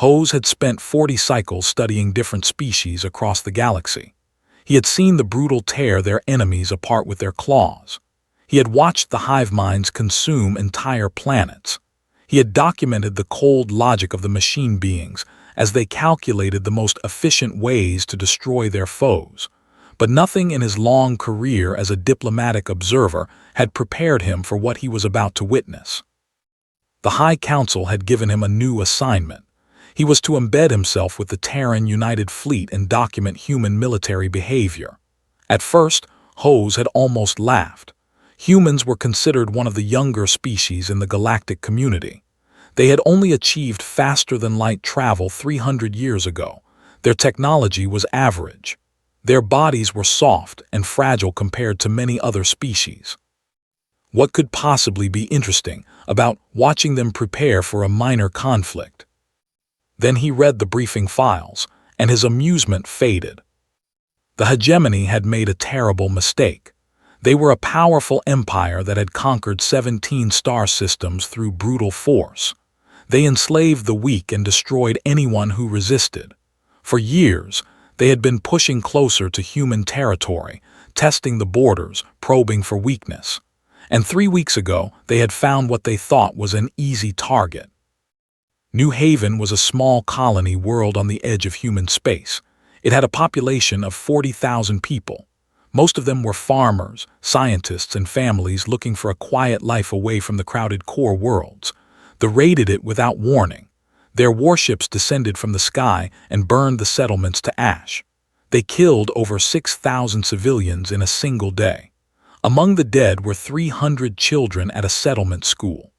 Hose had spent 40 cycles studying different species across the galaxy. He had seen the brutal tear their enemies apart with their claws. He had watched the hive minds consume entire planets. He had documented the cold logic of the machine beings as they calculated the most efficient ways to destroy their foes. But nothing in his long career as a diplomatic observer had prepared him for what he was about to witness. The High Council had given him a new assignment. He was to embed himself with the Terran United Fleet and document human military behavior. At first, Hose had almost laughed. Humans were considered one of the younger species in the galactic community. They had only achieved faster-than-light travel 300 years ago. Their technology was average. Their bodies were soft and fragile compared to many other species. What could possibly be interesting about watching them prepare for a minor conflict? Then he read the briefing files, and his amusement faded. The hegemony had made a terrible mistake. They were a powerful empire that had conquered 17 star systems through brutal force. They enslaved the weak and destroyed anyone who resisted. For years, they had been pushing closer to human territory, testing the borders, probing for weakness. And 3 weeks ago, they had found what they thought was an easy target. New Haven was a small colony world on the edge of human space. It had a population of 40,000 people. Most of them were farmers, scientists, and families looking for a quiet life away from the crowded core worlds. They raided it without warning. Their warships descended from the sky and burned the settlements to ash. They killed over 6,000 civilians in a single day. Among the dead were 300 children at a settlement school.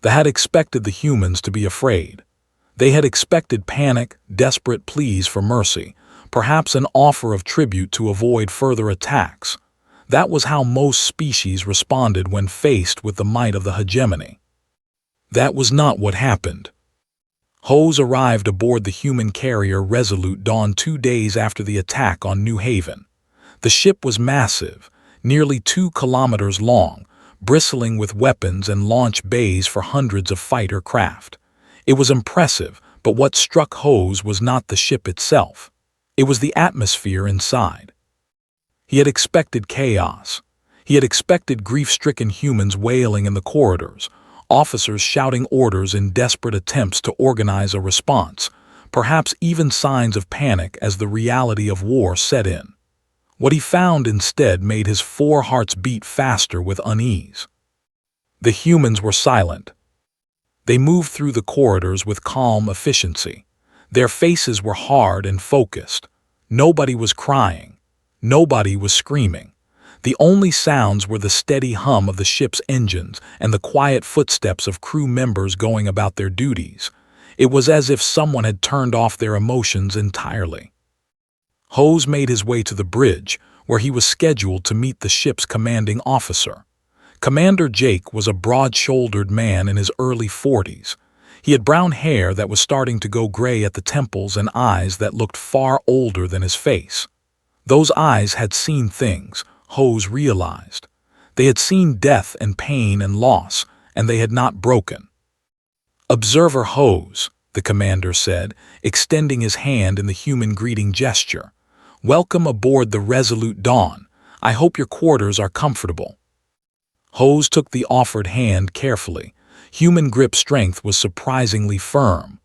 They had expected the humans to be afraid. They had expected panic, desperate pleas for mercy, perhaps an offer of tribute to avoid further attacks. That was how most species responded when faced with the might of the hegemony. That was not what happened. Hose arrived aboard the human carrier Resolute Dawn 2 days after the attack on New Haven. The ship was massive, nearly 2 kilometers long, bristling with weapons and launch bays for hundreds of fighter craft. It was impressive, but what struck Hose was not the ship itself. It was the atmosphere inside. He had expected chaos. He had expected grief-stricken humans wailing in the corridors, officers shouting orders in desperate attempts to organize a response, perhaps even signs of panic as the reality of war set in. What he found instead made his 4 hearts beat faster with unease. The humans were silent. They moved through the corridors with calm efficiency. Their faces were hard and focused. Nobody was crying. Nobody was screaming. The only sounds were the steady hum of the ship's engines and the quiet footsteps of crew members going about their duties. It was as if someone had turned off their emotions entirely. Hose made his way to the bridge, where he was scheduled to meet the ship's commanding officer. Commander Jake was a broad-shouldered man in his early 40s. He had brown hair that was starting to go gray at the temples and eyes that looked far older than his face. Those eyes had seen things, Hose realized. They had seen death and pain and loss, and they had not broken. "Observer Hose," the commander said, extending his hand in the human greeting gesture. "Welcome aboard the Resolute Dawn. I hope your quarters are comfortable." Hose took the offered hand carefully. Human grip strength was surprisingly firm.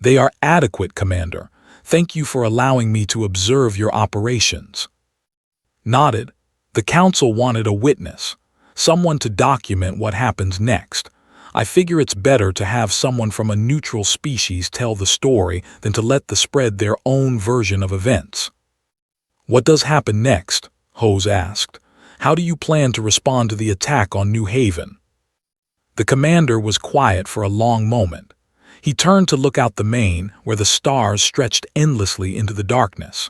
"They are adequate, Commander. Thank you for allowing me to observe your operations." Nodded. The council wanted a witness, someone to document what happens next. I figure it's better to have someone from a neutral species tell the story than to let them spread their own version of events. "What does happen next?" Hose asked. "How do you plan to respond to the attack on New Haven?" The commander was quiet for a long moment. He turned to look out the main, where the stars stretched endlessly into the darkness.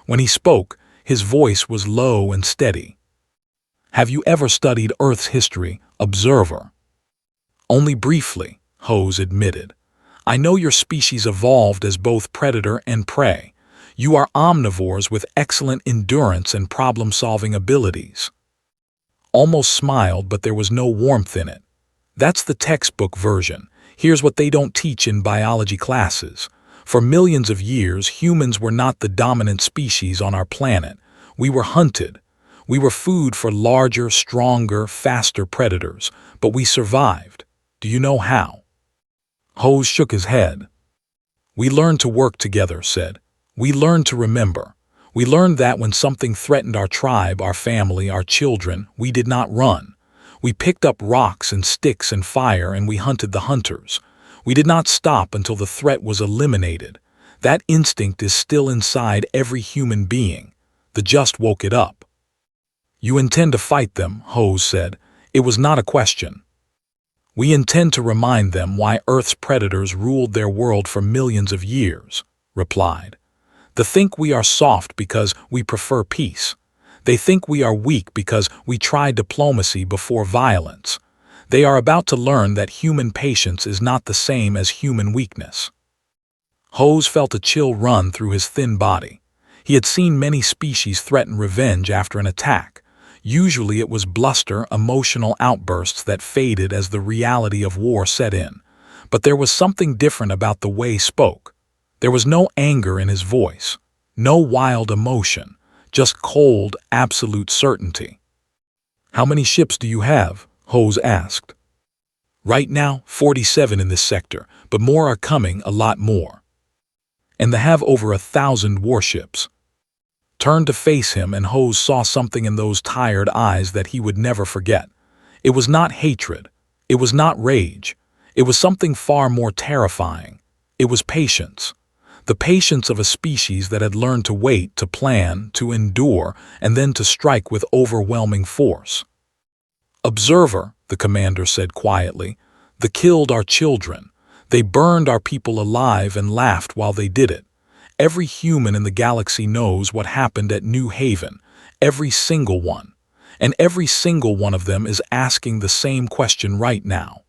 When he spoke, his voice was low and steady. "Have you ever studied Earth's history, Observer?" "Only briefly," Hose admitted. "I know your species evolved as both predator and prey. You are omnivores with excellent endurance and problem-solving abilities." Almost smiled, but there was no warmth in it. "That's the textbook version. Here's what they don't teach in biology classes. For millions of years, humans were not the dominant species on our planet. We were hunted. We were food for larger, stronger, faster predators, but we survived. Do you know how? Hose shook his head. We learned to work together, said. We learned to remember. We learned that when something threatened our tribe, our family, our children, we did not run. We picked up rocks and sticks and fire and we hunted the hunters. We did not stop until the threat was eliminated. That instinct is still inside every human being. The just woke it up. You intend to fight them, Hose said. It was not a question. We intend to remind them why Earth's predators ruled their world for millions of years, replied. They think we are soft because we prefer peace. They think we are weak because we try diplomacy before violence. They are about to learn that human patience is not the same as human weakness. Hose felt a chill run through his thin body. He had seen many species threaten revenge after an attack. Usually it was bluster, emotional outbursts that faded as the reality of war set in. But there was something different about the way he spoke. There was no anger in his voice, no wild emotion, just cold, absolute certainty. How many ships do you have? Hose asked. Right now, 47 in this sector, but more are coming, a lot more. And they have over 1,000 warships. Turned to face him, and Hose saw something in those tired eyes that he would never forget. It was not hatred. It was not rage. It was something far more terrifying. It was patience. The patience of a species that had learned to wait, to plan, to endure, and then to strike with overwhelming force. Observer, the commander said quietly, they killed our children. They burned our people alive and laughed while they did it. Every human in the galaxy knows what happened at New Haven, every single one. And every single one of them is asking the same question right now.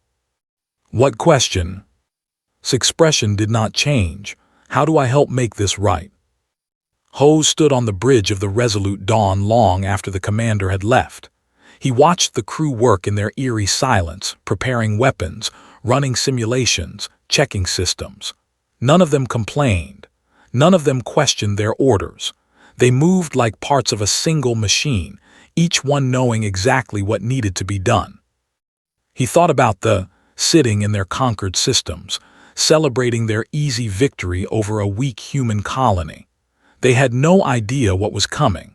What question? His expression did not change. How do I help make this right? Hose stood on the bridge of the Resolute Dawn long after the commander had left. He watched the crew work in their eerie silence, preparing weapons, running simulations, checking systems. None of them complained. None of them questioned their orders. They moved like parts of a single machine, each one knowing exactly what needed to be done. He thought about the sitting in their conquered systems, celebrating their easy victory over a weak human colony. They had no idea what was coming.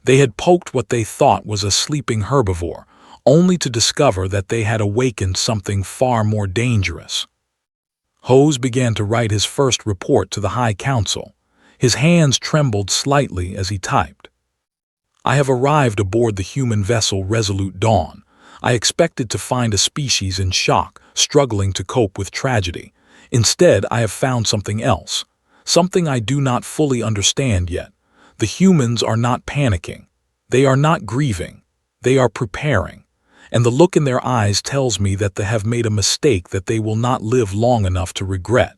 They had poked what they thought was a sleeping herbivore, only to discover that they had awakened something far more dangerous. Hose began to write his first report to the High Council. His hands trembled slightly as he typed. I have arrived aboard the human vessel Resolute Dawn. I expected to find a species in shock, struggling to cope with tragedy. Instead, I have found something else, something I do not fully understand yet. The humans are not panicking. They are not grieving. They are preparing. And the look in their eyes tells me that they have made a mistake that they will not live long enough to regret.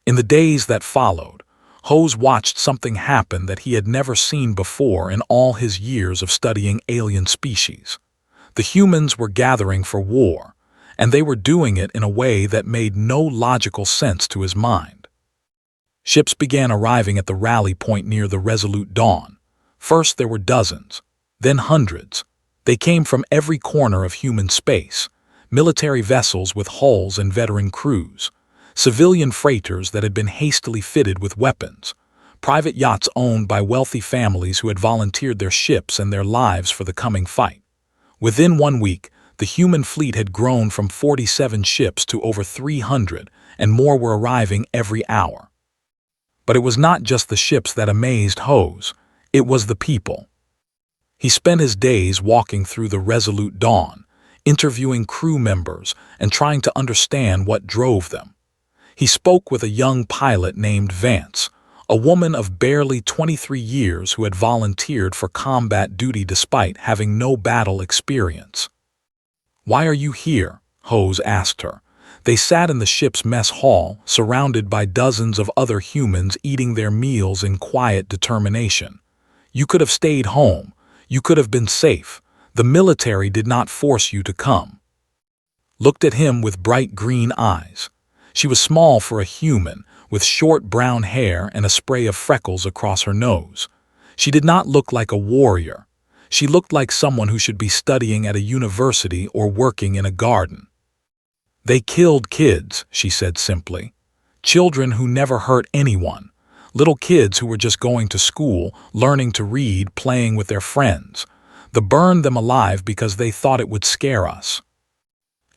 In the days that followed, Hose watched something happen that he had never seen before in all his years of studying alien species. The humans were gathering for war, and they were doing it in a way that made no logical sense to his mind. Ships began arriving at the rally point near the Resolute Dawn. First there were dozens, then hundreds. They came from every corner of human space, military vessels with hulls and veteran crews, civilian freighters that had been hastily fitted with weapons, private yachts owned by wealthy families who had volunteered their ships and their lives for the coming fight. Within 1 week, the human fleet had grown from 47 ships to over 300, and more were arriving every hour. But it was not just the ships that amazed Hose, it was the people. He spent his days walking through the Resolute Dawn, interviewing crew members and trying to understand what drove them. He spoke with a young pilot named Vance, a woman of barely 23 years who had volunteered for combat duty despite having no battle experience. Why are you here? Hose asked her. They sat in the ship's mess hall, surrounded by dozens of other humans eating their meals in quiet determination. You could have stayed home. You could have been safe. The military did not force you to come. looked at him with bright green eyes. She was small for a human, with short brown hair and a spray of freckles across her nose. She did not look like a warrior. She looked like someone who should be studying at a university or working in a garden. "They killed kids," she said simply. "Children who never hurt anyone. Little kids who were just going to school, learning to read, playing with their friends. They burned them alive because they thought it would scare us.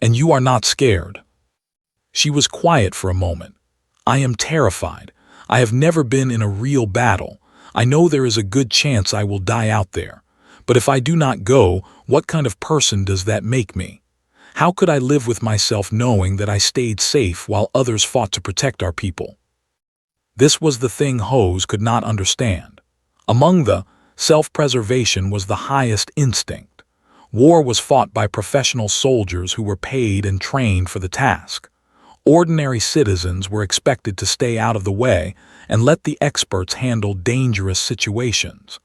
And you are not scared." She was quiet for a moment. "I am terrified. I have never been in a real battle. I know there is a good chance I will die out there. But if I do not go, what kind of person does that make me? How could I live with myself knowing that I stayed safe while others fought to protect our people?" This was the thing Hose could not understand. Among the self-preservation was the highest instinct. War was fought by professional soldiers who were paid and trained for the task. Ordinary citizens were expected to stay out of the way and let the experts handle dangerous situations.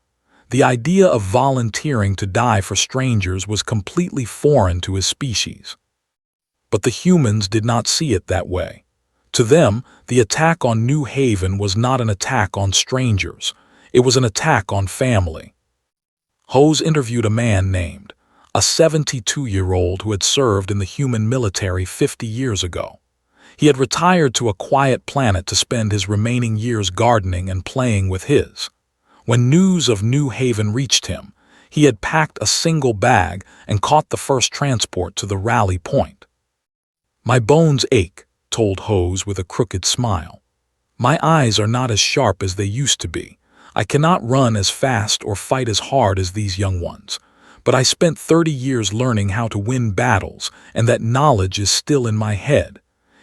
The idea of volunteering to die for strangers was completely foreign to his species. But the humans did not see it that way. To them, the attack on New Haven was not an attack on strangers. It was an attack on family. Hose interviewed a man named, a 72-year-old who had served in the human military 50 years ago. He had retired to a quiet planet to spend his remaining years gardening and playing with his. When news of New Haven reached him, he had packed a single bag and caught the first transport to the rally point. "My bones ache," told Hose with a crooked smile. "My eyes are not as sharp as they used to be. I cannot run as fast or fight as hard as these young ones. But I spent 30 years learning how to win battles, and that knowledge is still in my head.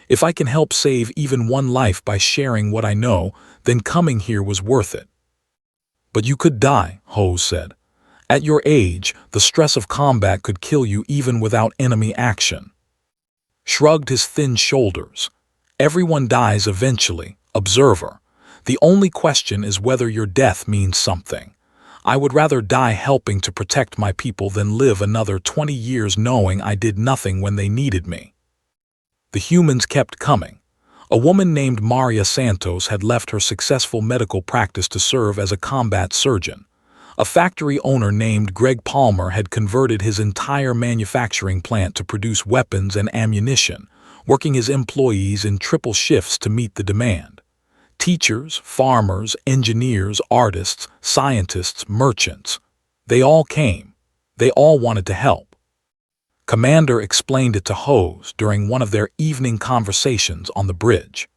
If I can help save even one life by sharing what I know, then coming here was worth it." "But you could die," Hose said. "At your age, the stress of combat could kill you even without enemy action." Shrugged his thin shoulders. "Everyone dies eventually, observer. The only question is whether your death means something. I would rather die helping to protect my people than live another 20 years knowing I did nothing when they needed me." The humans kept coming. A woman named Maria Santos had left her successful medical practice to serve as a combat surgeon. A factory owner named Greg Palmer had converted his entire manufacturing plant to produce weapons and ammunition, working his employees in triple shifts to meet the demand. Teachers, farmers, engineers, artists, scientists, merchants. They all came. They all wanted to help. Commander explained it to Hose during one of their evening conversations on the bridge.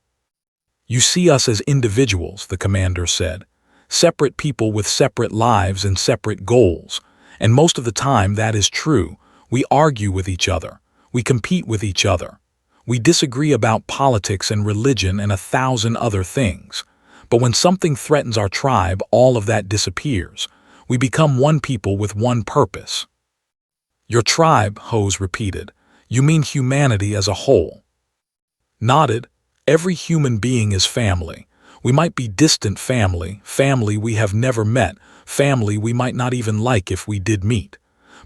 "You see us as individuals," the commander said. "Separate people with separate lives and separate goals. And most of the time that is true. We argue with each other. We compete with each other. We disagree about politics and religion and 1,000 other things. But when something threatens our tribe, all of that disappears. We become one people with one purpose." "Your tribe," Hose repeated. "You mean humanity as a whole?" Nodded. "Every human being is family. We might be distant family, family we have never met, family we might not even like if we did meet.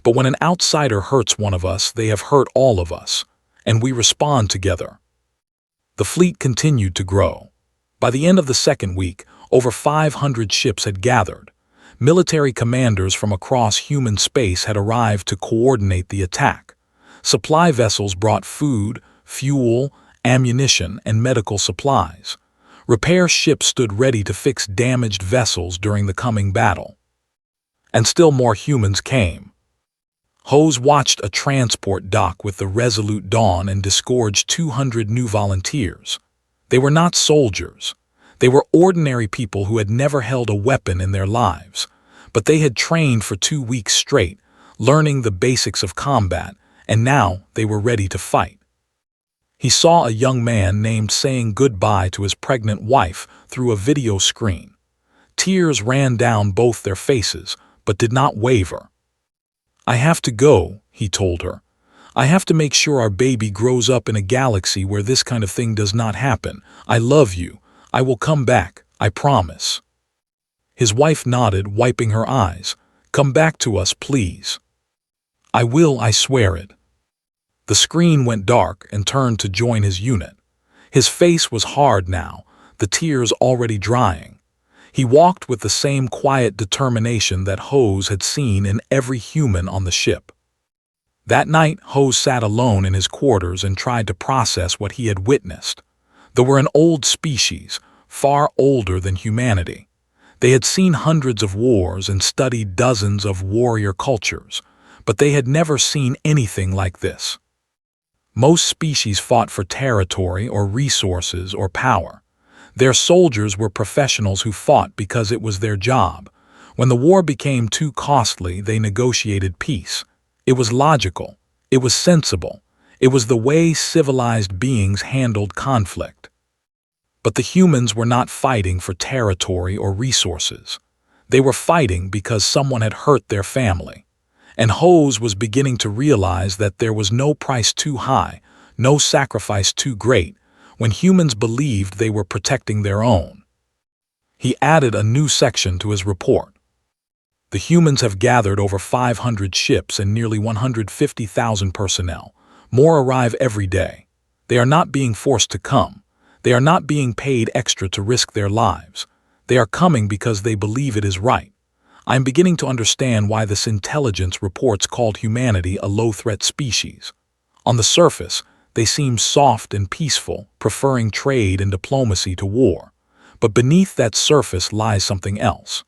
But when an outsider hurts one of us, they have hurt all of us, and we respond together." The fleet continued to grow. By the end of the second week, over 500 ships had gathered. Military commanders from across human space had arrived to coordinate the attack. Supply vessels brought food, fuel, ammunition, and medical supplies. Repair ships stood ready to fix damaged vessels during the coming battle. And still more humans came. Hose watched a transport dock with the Resolute Dawn and disgorged 200 new volunteers. They were not soldiers. They were ordinary people who had never held a weapon in their lives. But they had trained for 2 weeks straight, learning the basics of combat, and now they were ready to fight. He saw a young man named saying goodbye to his pregnant wife through a video screen. Tears ran down both their faces, but did not waver. "I have to go," he told her. "I have to make sure our baby grows up in a galaxy where this kind of thing does not happen. I love you. I will come back, I promise." His wife nodded, wiping her eyes. "Come back to us, please." "I will, I swear it." The screen went dark and turned to join his unit. His face was hard now, the tears already drying. He walked with the same quiet determination that Hose had seen in every human on the ship. That night, Hose sat alone in his quarters and tried to process what he had witnessed. They were an old species, far older than humanity. They had seen hundreds of wars and studied dozens of warrior cultures, but they had never seen anything like this. Most species fought for territory or resources or power. Their soldiers were professionals who fought because it was their job. When the war became too costly, they negotiated peace. It was logical. It was sensible. It was the way civilized beings handled conflict. But the humans were not fighting for territory or resources. They were fighting because someone had hurt their family. And Hose was beginning to realize that there was no price too high, no sacrifice too great, when humans believed they were protecting their own. He added a new section to his report. The humans have gathered over 500 ships and nearly 150,000 personnel. More arrive every day. They are not being forced to come. They are not being paid extra to risk their lives. They are coming because they believe it is right. I am beginning to understand why this intelligence reports called humanity a low-threat species. On the surface, they seem soft and peaceful, preferring trade and diplomacy to war. But beneath that surface lies something else.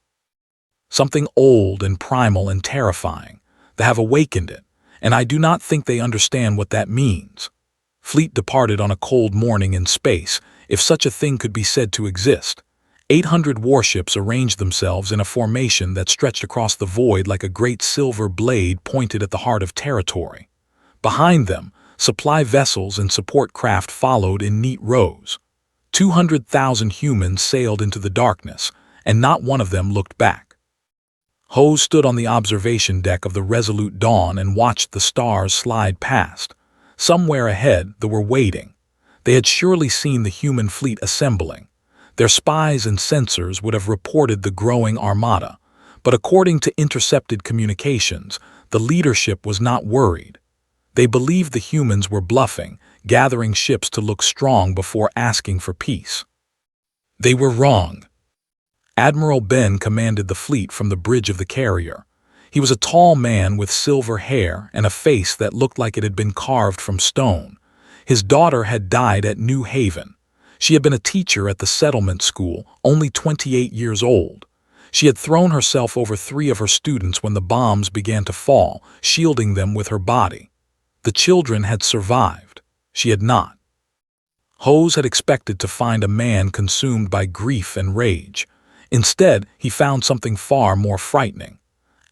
Something old and primal and terrifying. They have awakened it, and I do not think they understand what that means. Fleet departed on a cold morning in space, if such a thing could be said to exist. 800 warships arranged themselves in a formation that stretched across the void like a great silver blade pointed at the heart of territory. Behind them, supply vessels and support craft followed in neat rows. 200,000 humans sailed into the darkness, and not one of them looked back. Hose stood on the observation deck of the Resolute Dawn and watched the stars slide past. Somewhere ahead, they were waiting. They had surely seen the human fleet assembling. Their spies and sensors would have reported the growing armada, but according to intercepted communications, the leadership was not worried. They believed the humans were bluffing, gathering ships to look strong before asking for peace. They were wrong. Admiral Ben commanded the fleet from the bridge of the carrier. He was a tall man with silver hair and a face that looked like it had been carved from stone. His daughter had died at New Haven. She had been a teacher at the settlement school, only 28 years old. She had thrown herself over 3 of her students when the bombs began to fall, shielding them with her body. The children had survived. She had not. Hose had expected to find a man consumed by grief and rage. Instead, he found something far more frightening.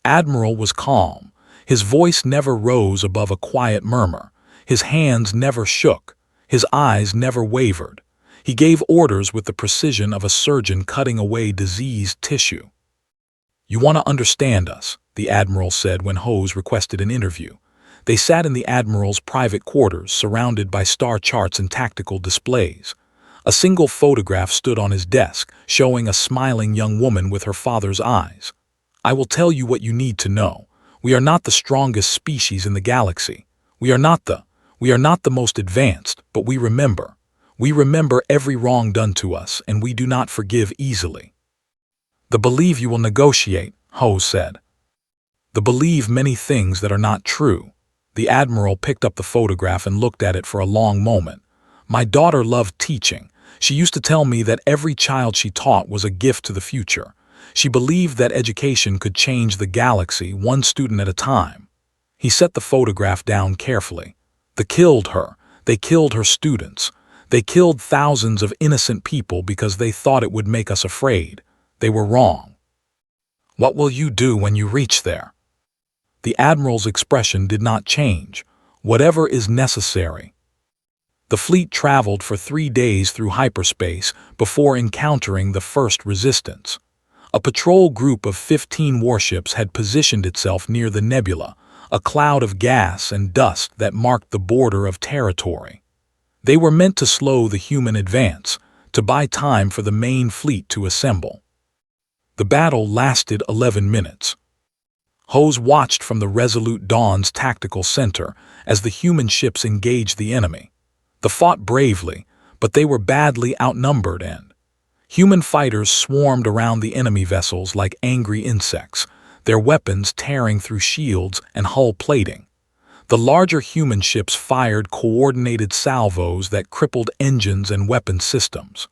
Admiral was calm. His voice never rose above a quiet murmur. His hands never shook. His eyes never wavered. He gave orders with the precision of a surgeon cutting away diseased tissue. "You want to understand us," the Admiral said when Hose requested an interview. They sat in the Admiral's private quarters, surrounded by star charts and tactical displays. A single photograph stood on his desk, showing a smiling young woman with her father's eyes. "I will tell you what you need to know. We are not the strongest species in the galaxy. We are not the most advanced, but we remember. We remember every wrong done to us, and we do not forgive easily." "The believe you will negotiate," Hose said. "The believe many things that are not true." The Admiral picked up the photograph and looked at it for a long moment. "My daughter loved teaching. She used to tell me that every child she taught was a gift to the future. She believed that education could change the galaxy one student at a time." He set the photograph down carefully. They killed her. They killed her students. They killed thousands of innocent people because they thought it would make us afraid. They were wrong. "What will you do when you reach there?" The Admiral's expression did not change. "Whatever is necessary." The fleet traveled for 3 days through hyperspace before encountering the first resistance. A patrol group of 15 warships had positioned itself near the nebula, a cloud of gas and dust that marked the border of territory. They were meant to slow the human advance, to buy time for the main fleet to assemble. The battle lasted 11 minutes. Hose watched from the Resolute Dawn's tactical center as the human ships engaged the enemy. They fought bravely, but they were badly outnumbered and human fighters swarmed around the enemy vessels like angry insects, their weapons tearing through shields and hull plating. The larger human ships fired coordinated salvos that crippled engines and weapon systems.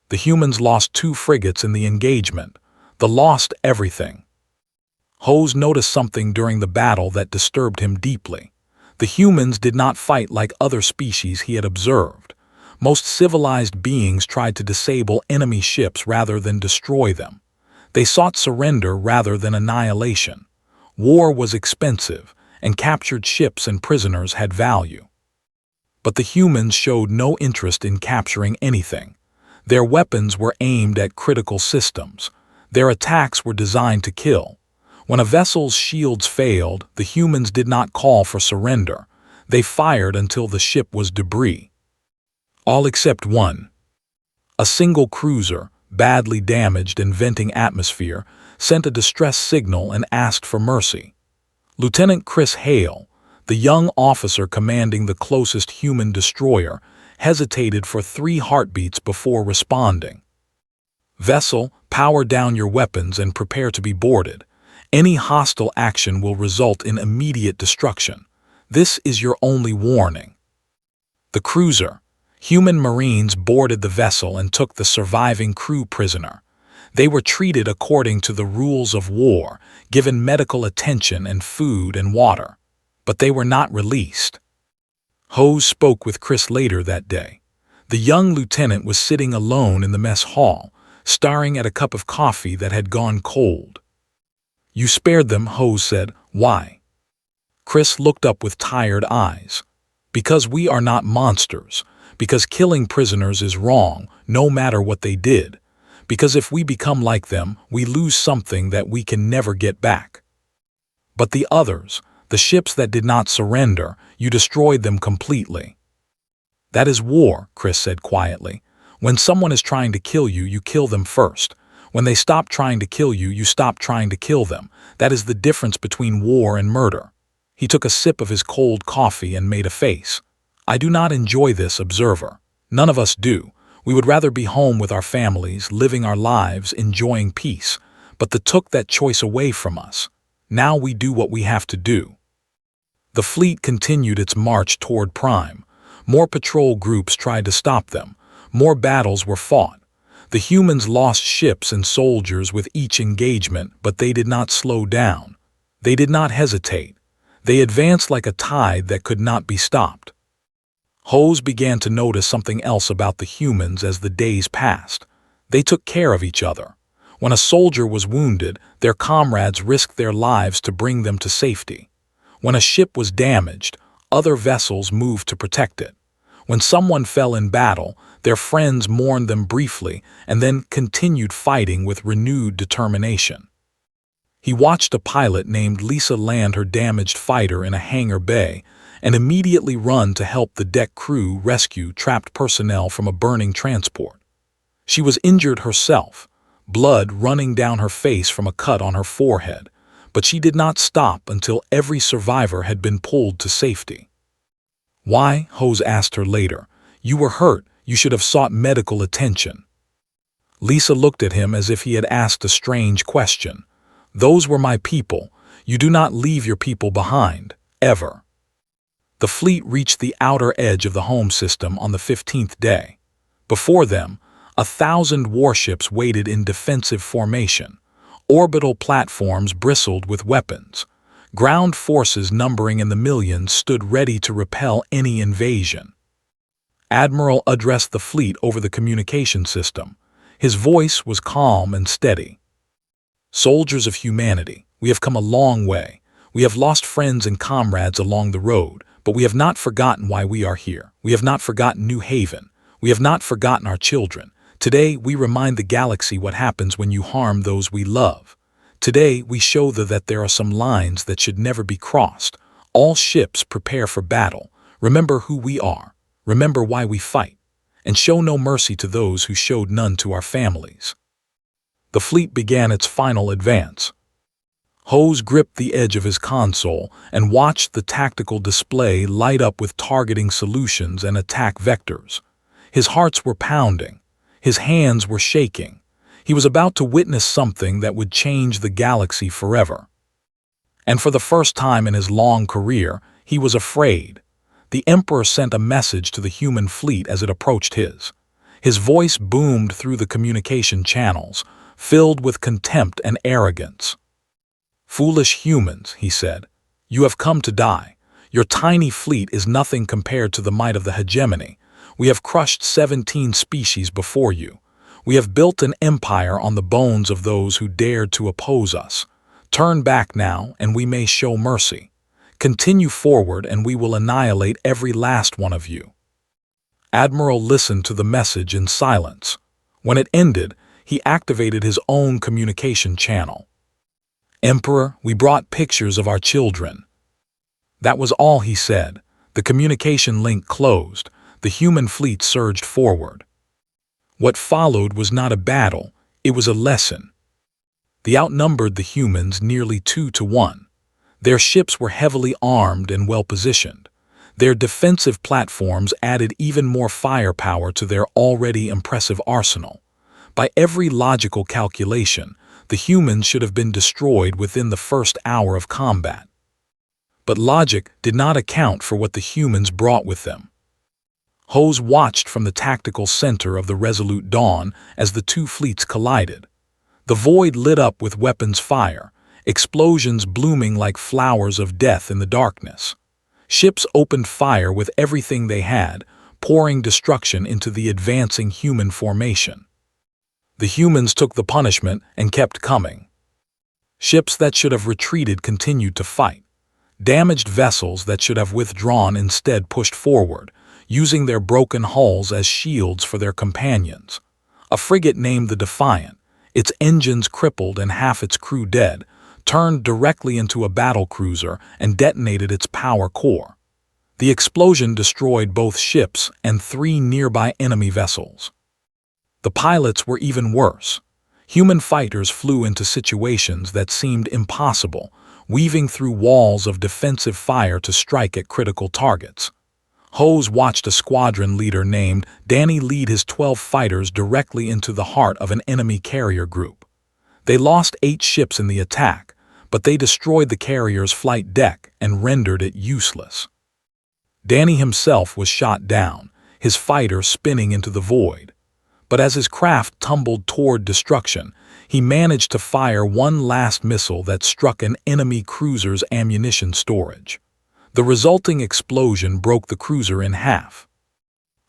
The humans lost 2 frigates in the engagement. They lost everything. Hose noticed something during the battle that disturbed him deeply. The humans did not fight like other species he had observed. Most civilized beings tried to disable enemy ships rather than destroy them. They sought surrender rather than annihilation. War was expensive, and captured ships and prisoners had value. But the humans showed no interest in capturing anything. Their weapons were aimed at critical systems. Their attacks were designed to kill. When a vessel's shields failed, the humans did not call for surrender. They fired until the ship was debris. All except one. A single cruiser, badly damaged and venting atmosphere, sent a distress signal and asked for mercy. Lieutenant Chris Hale, the young officer commanding the closest human destroyer, hesitated for 3 heartbeats before responding. "Vessel, power down your weapons and prepare to be boarded. Any hostile action will result in immediate destruction. This is your only warning." The cruiser, human Marines boarded the vessel and took the surviving crew prisoner. They were treated according to the rules of war, given medical attention and food and water. But they were not released. Hose spoke with Chris later that day. The young lieutenant was sitting alone in the mess hall, staring at a cup of coffee that had gone cold. "You spared them," Hose said. "Why?" Chris looked up with tired eyes. "Because we are not monsters. Because killing prisoners is wrong, no matter what they did. Because if we become like them, we lose something that we can never get back. But the others, the ships that did not surrender, you destroyed them completely." "That is war," Chris said quietly. "When someone is trying to kill you, you kill them first. When they stop trying to kill you, you stop trying to kill them. That is the difference between war and murder." He took a sip of his cold coffee and made a face. "I do not enjoy this, observer. None of us do. We would rather be home with our families, living our lives, enjoying peace. But they took that choice away from us. Now we do what we have to do." The fleet continued its march toward Prime. More patrol groups tried to stop them. More battles were fought. The humans lost ships and soldiers with each engagement, but they did not slow down. They did not hesitate. They advanced like a tide that could not be stopped. Hose began to notice something else about the humans as the days passed. They took care of each other. When a soldier was wounded, their comrades risked their lives to bring them to safety. When a ship was damaged, other vessels moved to protect it. When someone fell in battle, their friends mourned them briefly and then continued fighting with renewed determination. He watched a pilot named Lisa land her damaged fighter in a hangar bay and immediately run to help the deck crew rescue trapped personnel from a burning transport. She was injured herself, blood running down her face from a cut on her forehead, but she did not stop until every survivor had been pulled to safety. "Why?" Hose asked her later. "You were hurt. You should have sought medical attention." Lisa looked at him as if he had asked a strange question. "Those were my people. You do not leave your people behind, ever." The fleet reached the outer edge of the home system on the 15th day. Before them, 1,000 warships waited in defensive formation. Orbital platforms bristled with weapons. Ground forces numbering in the millions stood ready to repel any invasion. Admiral addressed the fleet over the communication system. His voice was calm and steady. "Soldiers of humanity, we have come a long way. We have lost friends and comrades along the road, but we have not forgotten why we are here. We have not forgotten New Haven. We have not forgotten our children. Today, we remind the galaxy what happens when you harm those we love. Today, we show that there are some lines that should never be crossed. All ships prepare for battle. Remember who we are. Remember why we fight. And show no mercy to those who showed none to our families." The fleet began its final advance. Hose gripped the edge of his console and watched the tactical display light up with targeting solutions and attack vectors. His hearts were pounding. His hands were shaking. He was about to witness something that would change the galaxy forever. And for the first time in his long career, he was afraid. The Emperor sent a message to the human fleet as it approached his. His voice boomed through the communication channels, filled with contempt and arrogance. "Foolish humans," he said, "you have come to die. Your tiny fleet is nothing compared to the might of the hegemony. We have crushed 17 species before you. We have built an empire on the bones of those who dared to oppose us. Turn back now, and we may show mercy. Continue forward, and we will annihilate every last one of you." Admiral listened to the message in silence. When it ended, he activated his own communication channel. "Emperor, we brought pictures of our children." That was all he said. The communication link closed. The human fleet surged forward. What followed was not a battle, it was a lesson. They outnumbered the humans nearly 2-1. Their ships were heavily armed and well-positioned. Their defensive platforms added even more firepower to their already impressive arsenal. By every logical calculation, the humans should have been destroyed within the first hour of combat. But logic did not account for what the humans brought with them. Hose watched from the tactical center of the Resolute Dawn as the two fleets collided. The void lit up with weapons fire, explosions blooming like flowers of death in the darkness. Ships opened fire with everything they had, pouring destruction into the advancing human formation. The humans took the punishment and kept coming. Ships that should have retreated continued to fight. Damaged vessels that should have withdrawn instead pushed forward, using their broken hulls as shields for their companions. A frigate named the Defiant, its engines crippled and half its crew dead, turned directly into a battlecruiser and detonated its power core. The explosion destroyed both ships and 3 nearby enemy vessels. The pilots were even worse. Human fighters flew into situations that seemed impossible, weaving through walls of defensive fire to strike at critical targets. Hose watched a squadron leader named Danny lead his 12 fighters directly into the heart of an enemy carrier group. They lost 8 ships in the attack, but they destroyed the carrier's flight deck and rendered it useless. Danny himself was shot down, his fighter spinning into the void. But as his craft tumbled toward destruction, he managed to fire one last missile that struck an enemy cruiser's ammunition storage. The resulting explosion broke the cruiser in half.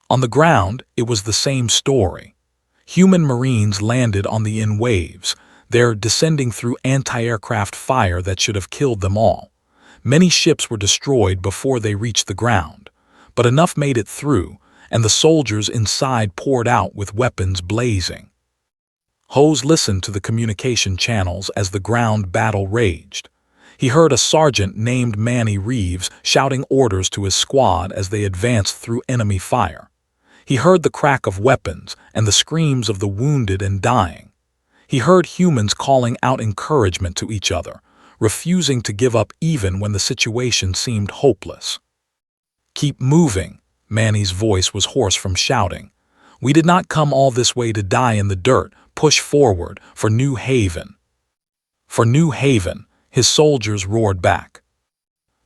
On the ground, it was the same story. Human Marines landed on the in waves, their descending through anti-aircraft fire that should have killed them all. Many ships were destroyed before they reached the ground, but enough made it through, and the soldiers inside poured out with weapons blazing. Hose listened to the communication channels as the ground battle raged. He heard a sergeant named Manny Reeves shouting orders to his squad as they advanced through enemy fire. He heard the crack of weapons and the screams of the wounded and dying. He heard humans calling out encouragement to each other, refusing to give up even when the situation seemed hopeless. "Keep moving," Manny's voice was hoarse from shouting. "We did not come all this way to die in the dirt. Push forward for New Haven." "For New Haven," his soldiers roared back.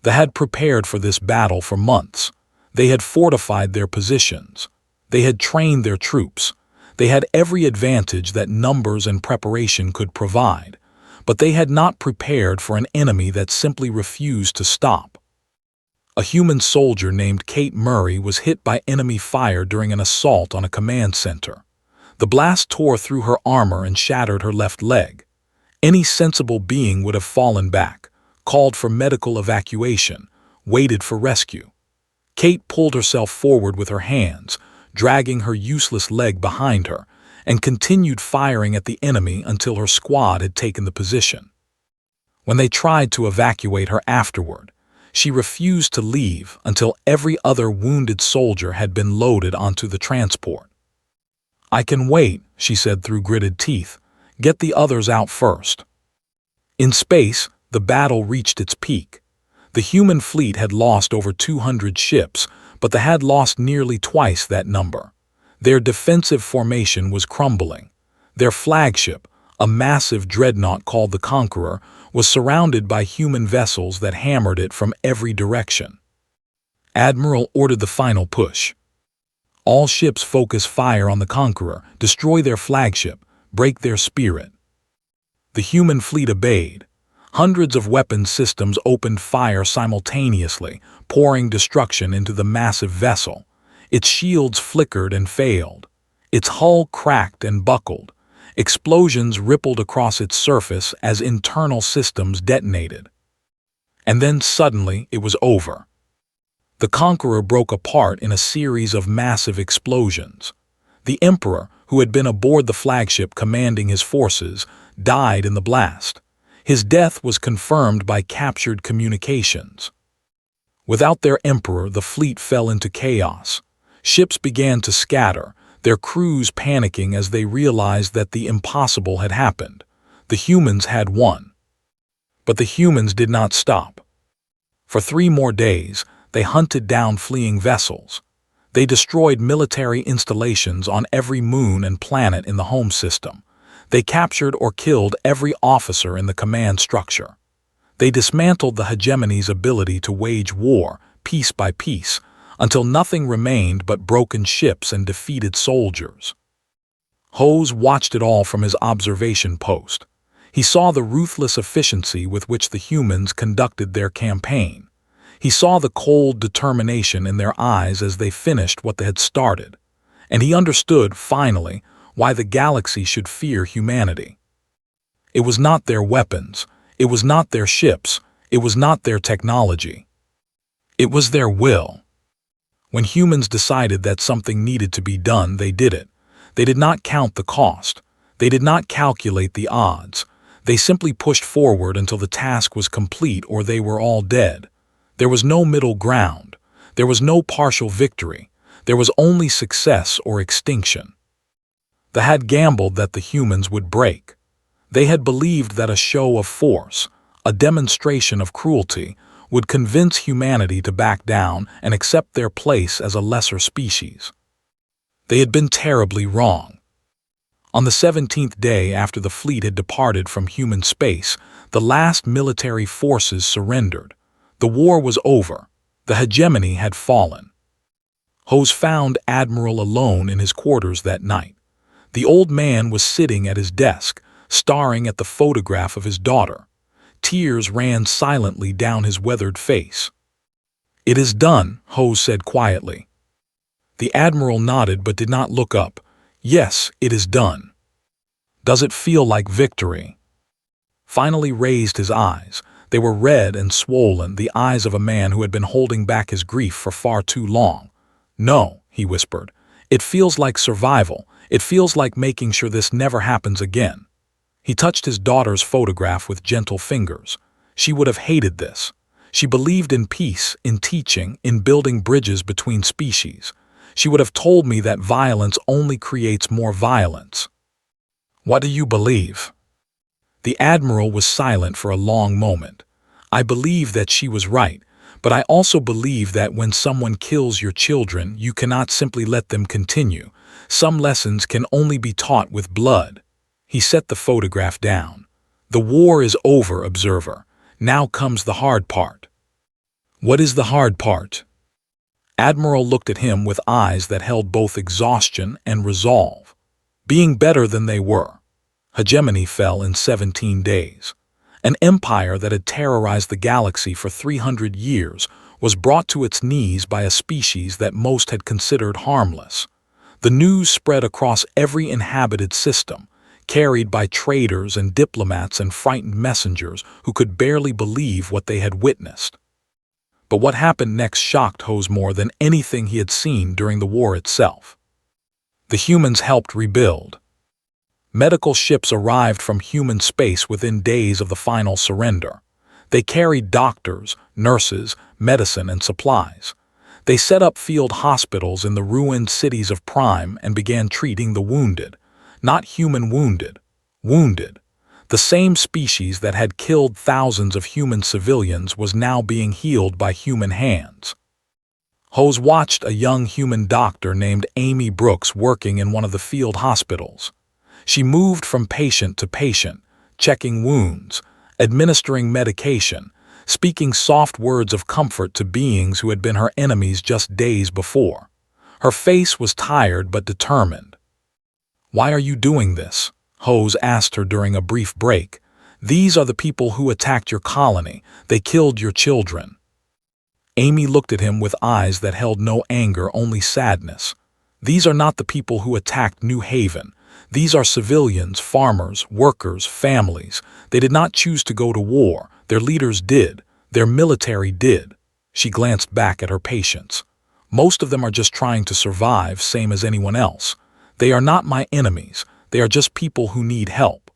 They had prepared for this battle for months. They had fortified their positions. They had trained their troops. They had every advantage that numbers and preparation could provide, but they had not prepared for an enemy that simply refused to stop. A human soldier named Kate Murray was hit by enemy fire during an assault on a command center. The blast tore through her armor and shattered her left leg. Any sensible being would have fallen back, called for medical evacuation, waited for rescue. Kate pulled herself forward with her hands, dragging her useless leg behind her, and continued firing at the enemy until her squad had taken the position. When they tried to evacuate her afterward, she refused to leave until every other wounded soldier had been loaded onto the transport. "I can wait," she said through gritted teeth. "Get the others out first." In space, the battle reached its peak. The human fleet had lost over 200 ships, but they had lost nearly twice that number. Their defensive formation was crumbling. Their flagship, a massive dreadnought called the Conqueror, was surrounded by human vessels that hammered it from every direction. Admiral ordered the final push. All ships focus fire on the Conqueror, destroy their flagship, break their spirit. The human fleet obeyed. Hundreds of weapons systems opened fire simultaneously, pouring destruction into the massive vessel. Its shields flickered and failed. Its hull cracked and buckled. Explosions rippled across its surface as internal systems detonated. And then suddenly it was over. The Conqueror broke apart in a series of massive explosions. The Emperor, who had been aboard the flagship commanding his forces, died in the blast. His death was confirmed by captured communications. Without their Emperor, the fleet fell into chaos. Ships began to scatter, their crews panicking as they realized that the impossible had happened. The humans had won. But the humans did not stop. For 3 more days, they hunted down fleeing vessels. They destroyed military installations on every moon and planet in the home system. They captured or killed every officer in the command structure. They dismantled the hegemony's ability to wage war, piece by piece, until nothing remained but broken ships and defeated soldiers. Hose watched it all from his observation post. He saw the ruthless efficiency with which the humans conducted their campaign. He saw the cold determination in their eyes as they finished what they had started. And he understood, finally, why the galaxy should fear humanity. It was not their weapons, it was not their ships, it was not their technology. It was their will. When humans decided that something needed to be done, they did it. They did not count the cost. They did not calculate the odds. They simply pushed forward until the task was complete or they were all dead. There was no middle ground. There was no partial victory. There was only success or extinction. They had gambled that the humans would break. They had believed that a show of force, a demonstration of cruelty, would convince humanity to back down and accept their place as a lesser species. They had been terribly wrong. On the 17th day after the fleet had departed from human space, the last military forces surrendered. The war was over. The hegemony had fallen. Hose found Admiral alone in his quarters that night. The old man was sitting at his desk, staring at the photograph of his daughter. Tears ran silently down his weathered face. "It is done," Hose said quietly. The Admiral nodded but did not look up. "Yes, it is done." "Does it feel like victory?" Finally raised his eyes. They were red and swollen, the eyes of a man who had been holding back his grief for far too long. "No," he whispered. "It feels like survival. It feels like making sure this never happens again." He touched his daughter's photograph with gentle fingers. She would have hated this. She believed in peace, in teaching, in building bridges between species. She would have told me that violence only creates more violence. "What do you believe?" The Admiral was silent for a long moment. "I believe that she was right, but I also believe that when someone kills your children, you cannot simply let them continue. Some lessons can only be taught with blood." He set the photograph down. "The war is over, observer. Now comes the hard part." "What is the hard part?" Admiral looked at him with eyes that held both exhaustion and resolve. "Being better than they were." Hegemony fell in 17 days. An empire that had terrorized the galaxy for 300 years was brought to its knees by a species that most had considered harmless. The news spread across every inhabited system, carried by traders and diplomats and frightened messengers who could barely believe what they had witnessed. But what happened next shocked Hose more than anything he had seen during the war itself. The humans helped rebuild. Medical ships arrived from human space within days of the final surrender. They carried doctors, nurses, medicine, and supplies. They set up field hospitals in the ruined cities of Prime and began treating the wounded. Not human wounded. Wounded. The same species that had killed thousands of human civilians was now being healed by human hands. Hose watched a young human doctor named Amy Brooks working in one of the field hospitals. She moved from patient to patient, checking wounds, administering medication, speaking soft words of comfort to beings who had been her enemies just days before. Her face was tired but determined. "Why are you doing this?" Hose asked her during a brief break. "These are the people who attacked your colony. They killed your children." Amy looked at him with eyes that held no anger, only sadness. "These are not the people who attacked New Haven. These are civilians, farmers, workers, families. They did not choose to go to war. Their leaders did. Their military did." She glanced back at her patients. "Most of them are just trying to survive, same as anyone else. They are not my enemies. They are just people who need help."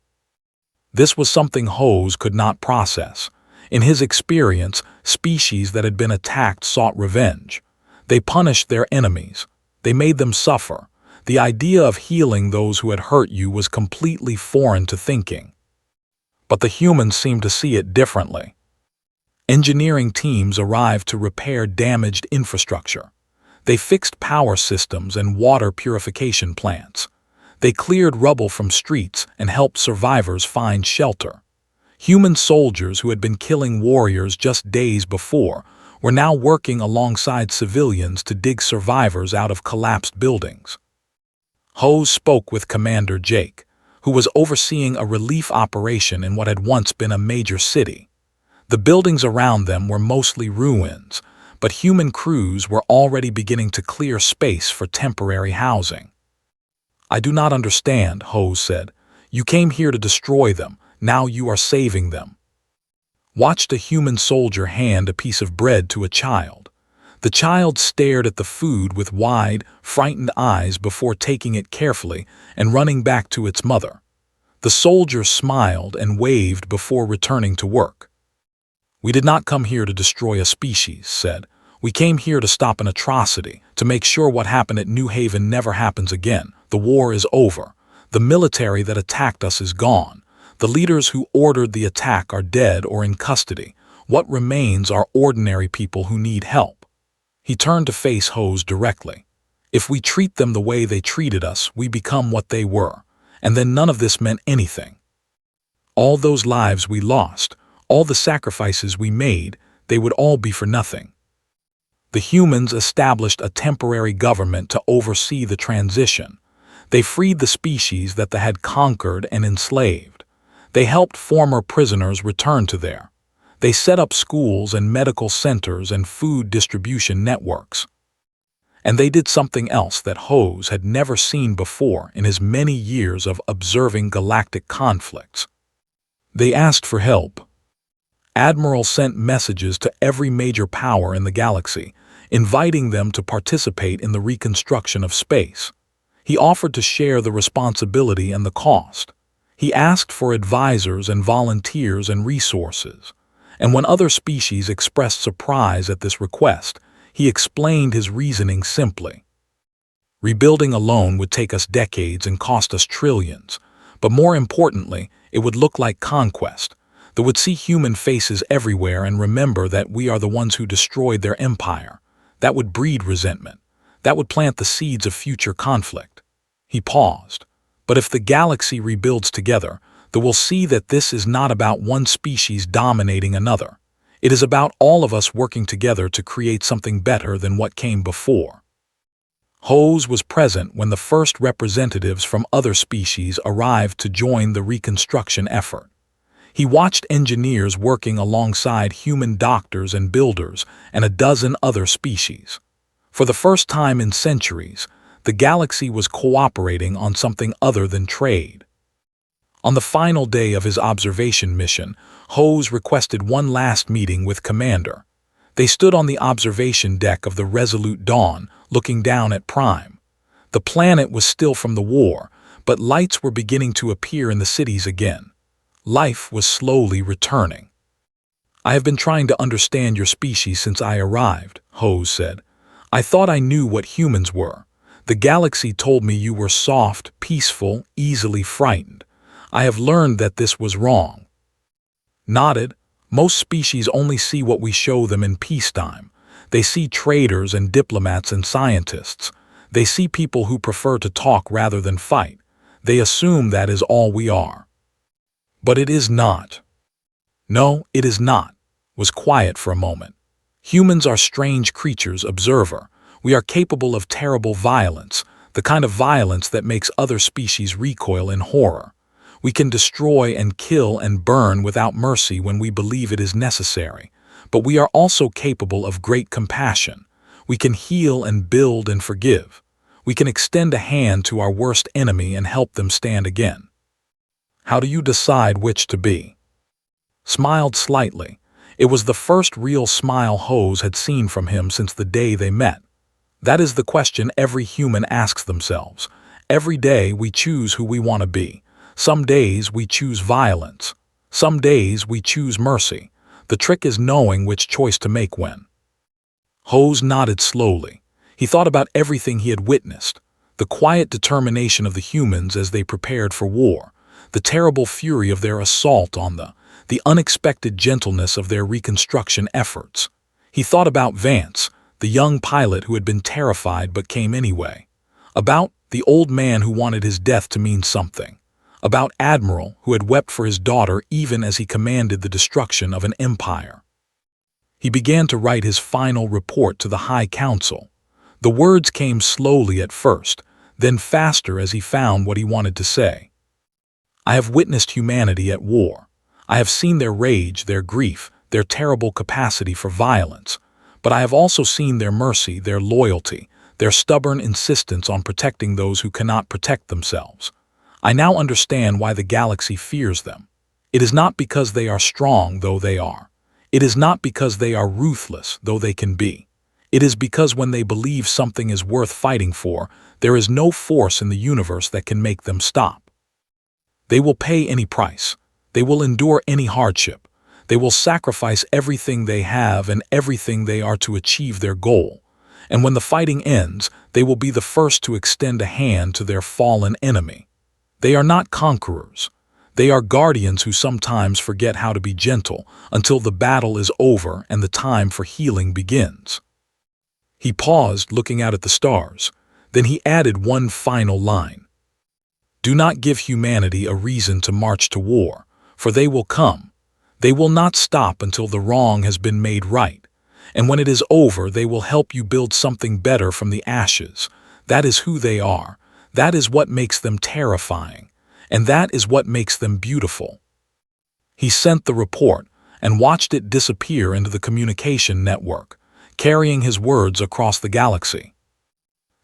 This was something Hose could not process. In his experience, species that had been attacked sought revenge. They punished their enemies. They made them suffer. The idea of healing those who had hurt you was completely foreign to thinking. But the humans seemed to see it differently. Engineering teams arrived to repair damaged infrastructure. They fixed power systems and water purification plants. They cleared rubble from streets and helped survivors find shelter. Human soldiers who had been killing warriors just days before were now working alongside civilians to dig survivors out of collapsed buildings. Hose spoke with Commander Jake, who was overseeing a relief operation in what had once been a major city. The buildings around them were mostly ruins, but human crews were already beginning to clear space for temporary housing. "I do not understand," Hose said. "You came here to destroy them. Now you are saving them." Watched a human soldier hand a piece of bread to a child. The child stared at the food with wide, frightened eyes before taking it carefully and running back to its mother. The soldier smiled and waved before returning to work. "We did not come here to destroy a species," said. "We came here to stop an atrocity, to make sure what happened at New Haven never happens again. The war is over. The military that attacked us is gone. The leaders who ordered the attack are dead or in custody. What remains are ordinary people who need help." He turned to face Hose directly. "If we treat them the way they treated us, we become what they were, and then none of this meant anything. All those lives we lost, all the sacrifices we made, they would all be for nothing." The humans established a temporary government to oversee the transition. They freed the species that they had conquered and enslaved. They helped former prisoners return to there. They set up schools and medical centers and food distribution networks. And they did something else that Hose had never seen before in his many years of observing galactic conflicts. They asked for help. Admiral sent messages to every major power in the galaxy, inviting them to participate in the reconstruction of space. He offered to share the responsibility and the cost. He asked for advisors and volunteers and resources. And when other species expressed surprise at this request, he explained his reasoning simply. "Rebuilding alone would take us decades and cost us trillions. But more importantly, it would look like conquest. They would see human faces everywhere and remember that we are the ones who destroyed their empire. That would breed resentment. That would plant the seeds of future conflict." He paused. "But if the galaxy rebuilds together, they will see that this is not about one species dominating another. It is about all of us working together to create something better than what came before." Hose was present when the first representatives from other species arrived to join the reconstruction effort. He watched engineers working alongside human doctors and builders and a dozen other species. For the first time in centuries, the galaxy was cooperating on something other than trade. On the final day of his observation mission, Hose requested one last meeting with Commander. They stood on the observation deck of the Resolute Dawn, looking down at Prime. The planet was still from the war, but lights were beginning to appear in the cities again. Life was slowly returning. "I have been trying to understand your species since I arrived," Hose said. "I thought I knew what humans were. The galaxy told me you were soft, peaceful, easily frightened. I have learned that this was wrong. Nodded. Most species only see what we show them in peacetime. They see traders and diplomats and scientists. They see people who prefer to talk rather than fight. They assume that is all we are. But it is not. No, it is not. Was quiet for a moment. Humans are strange creatures, observer. We are capable of terrible violence, the kind of violence that makes other species recoil in horror. We can destroy and kill and burn without mercy when we believe it is necessary. But we are also capable of great compassion. We can heal and build and forgive. We can extend a hand to our worst enemy and help them stand again. How do you decide which to be? Smiled slightly. It was the first real smile Hose had seen from him since the day they met. That is the question every human asks themselves. Every day we choose who we want to be. Some days we choose violence. Some days we choose mercy. The trick is knowing which choice to make when. Hose nodded slowly. He thought about everything he had witnessed. The quiet determination of the humans as they prepared for war. The terrible fury of their assault on the unexpected gentleness of their reconstruction efforts. He thought about Vance, the young pilot who had been terrified but came anyway. About the old man who wanted his death to mean something. About Admiral who had wept for his daughter even as he commanded the destruction of an empire. He began to write his final report to the High Council. The words came slowly at first, then faster as he found what he wanted to say. I have witnessed humanity at war. I have seen their rage, their grief, their terrible capacity for violence. But I have also seen their mercy, their loyalty, their stubborn insistence on protecting those who cannot protect themselves. I now understand why the galaxy fears them. It is not because they are strong, though they are. It is not because they are ruthless, though they can be. It is because when they believe something is worth fighting for, there is no force in the universe that can make them stop. They will pay any price. They will endure any hardship. They will sacrifice everything they have and everything they are to achieve their goal. And when the fighting ends, they will be the first to extend a hand to their fallen enemy. They are not conquerors. They are guardians who sometimes forget how to be gentle until the battle is over and the time for healing begins. He paused, looking out at the stars. Then he added one final line. Do not give humanity a reason to march to war, for they will come. They will not stop until the wrong has been made right. And when it is over, they will help you build something better from the ashes. That is who they are. That is what makes them terrifying. And that is what makes them beautiful. He sent the report and watched it disappear into the communication network, carrying his words across the galaxy.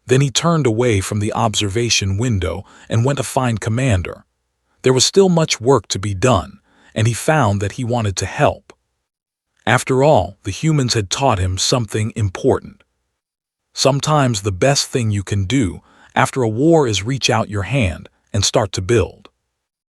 Then he turned away from the observation window and went to find Commander. There was still much work to be done, and he found that he wanted to help. After all, the humans had taught him something important. Sometimes the best thing you can do after a war is reach out your hand and start to build.